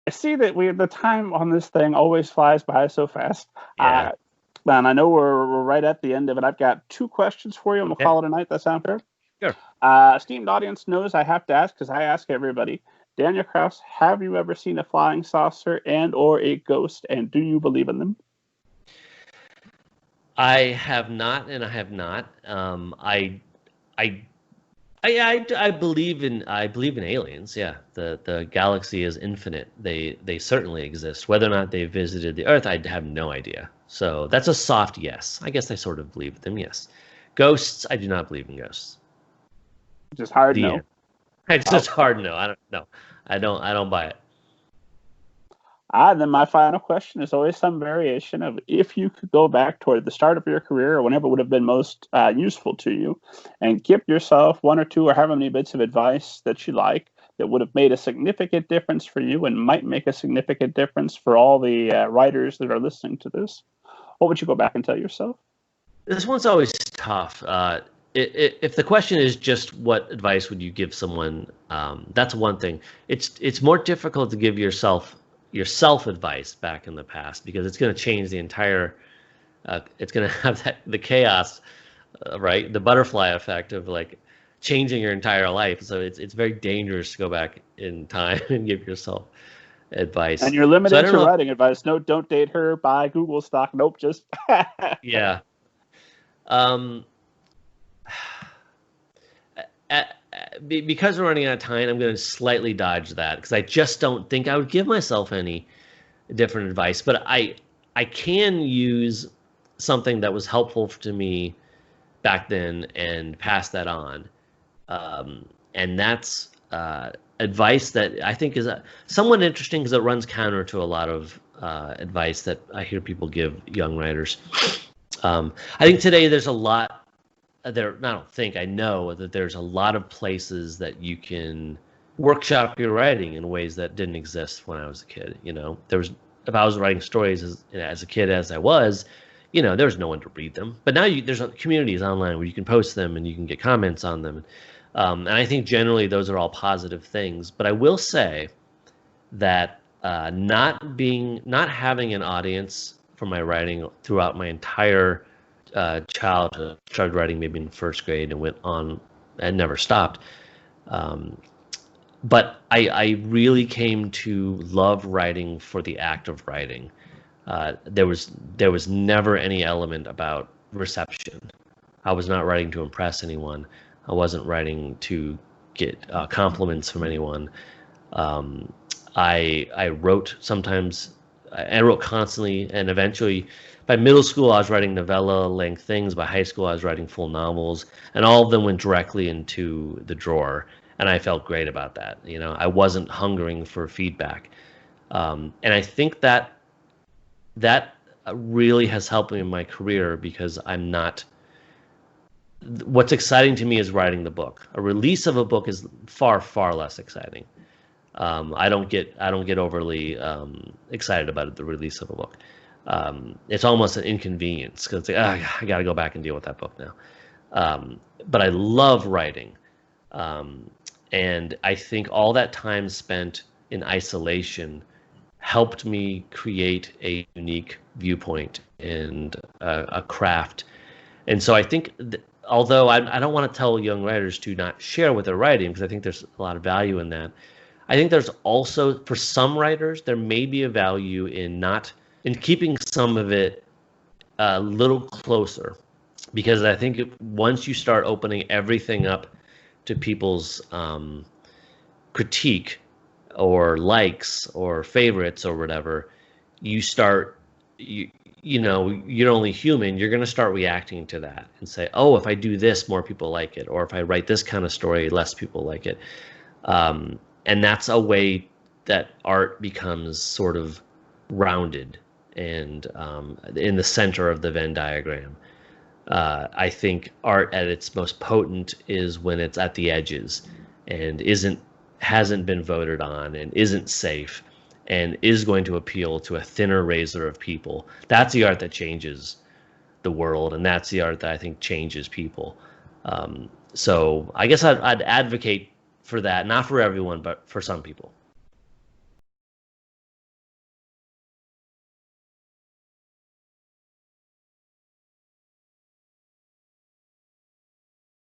I see that the time on this thing always flies by so fast. Yeah. And I know we're right at the end of it. I've got 2 questions for you, and we'll call it a night. That sound fair? Sure. Esteemed audience knows I have to ask, because I ask everybody. Daniel Kraus, have you ever seen a flying saucer and or a ghost, and do you believe in them? I have not, and I have not. I believe in aliens. Yeah, the galaxy is infinite. They certainly exist. Whether or not they visited the Earth, I have no idea. So that's a soft yes. I guess I sort of believe them. Yes. Ghosts, I do not believe in ghosts. Just hard no. It's just hard no. I don't know. I don't buy it. Then my final question is always some variation of, if you could go back toward the start of your career or whenever it would have been most useful to you, and give yourself 1 or 2 or however many bits of advice that you like that would have made a significant difference for you and might make a significant difference for all the writers that are listening to this, what would you go back and tell yourself? This one's always tough. If the question is just what advice would you give someone, that's one thing. It's more difficult to give yourself advice back in the past, because it's going to change the entire. It's going to have the chaos, right? The butterfly effect of like changing your entire life. So it's very dangerous to go back in time and give yourself advice. And you're limited to writing advice. No, don't date her, buy Google stock. Nope, just yeah. Because we're running out of time, I'm going to slightly dodge that, because I just don't think I would give myself any different advice. But I can use something that was helpful to me back then and pass that on. And that's advice that I think is somewhat interesting, because it runs counter to a lot of advice that I hear people give young writers. I think today there's a lot. I know that there's a lot of places that you can workshop your writing in ways that didn't exist when I was a kid. If I was writing stories as a kid, as I was, there was no one to read them. But now there's communities online where you can post them and you can get comments on them. And I think generally those are all positive things. But I will say that not having an audience for my writing throughout my entire childhood, started writing maybe in 1st grade and went on and never stopped. But I really came to love writing for the act of writing. There was never any element about reception. I was not writing to impress anyone. I wasn't writing to get compliments from anyone. I wrote sometimes. I wrote constantly, and eventually, by middle school, I was writing novella-length things. By high school, I was writing full novels, and all of them went directly into the drawer, and I felt great about that. I wasn't hungering for feedback, and I think that really has helped me in my career, because I'm not. What's exciting to me is writing the book. A release of a book is far, far less exciting. I don't get overly excited about the release of a book. It's almost an inconvenience, because it's like, I got to go back and deal with that book now. But I love writing, and I think all that time spent in isolation helped me create a unique viewpoint and a craft. And so I think, although I don't want to tell young writers to not share what they're writing, because I think there's a lot of value in that. I think there's also, for some writers, there may be a value in keeping some of it a little closer, because I think once you start opening everything up to people's critique or likes or favorites or whatever, you're only human. You're going to start reacting to that and say, oh, if I do this, more people like it, or if I write this kind of story, less people like it. And that's a way that art becomes sort of rounded and in the center of the Venn diagram. I think art at its most potent is when it's at the edges and hasn't been voted on and isn't safe and is going to appeal to a thinner razor of people. That's the art that changes the world, and that's the art that I think changes people. So I guess I'd advocate for that, not for everyone, but for some people.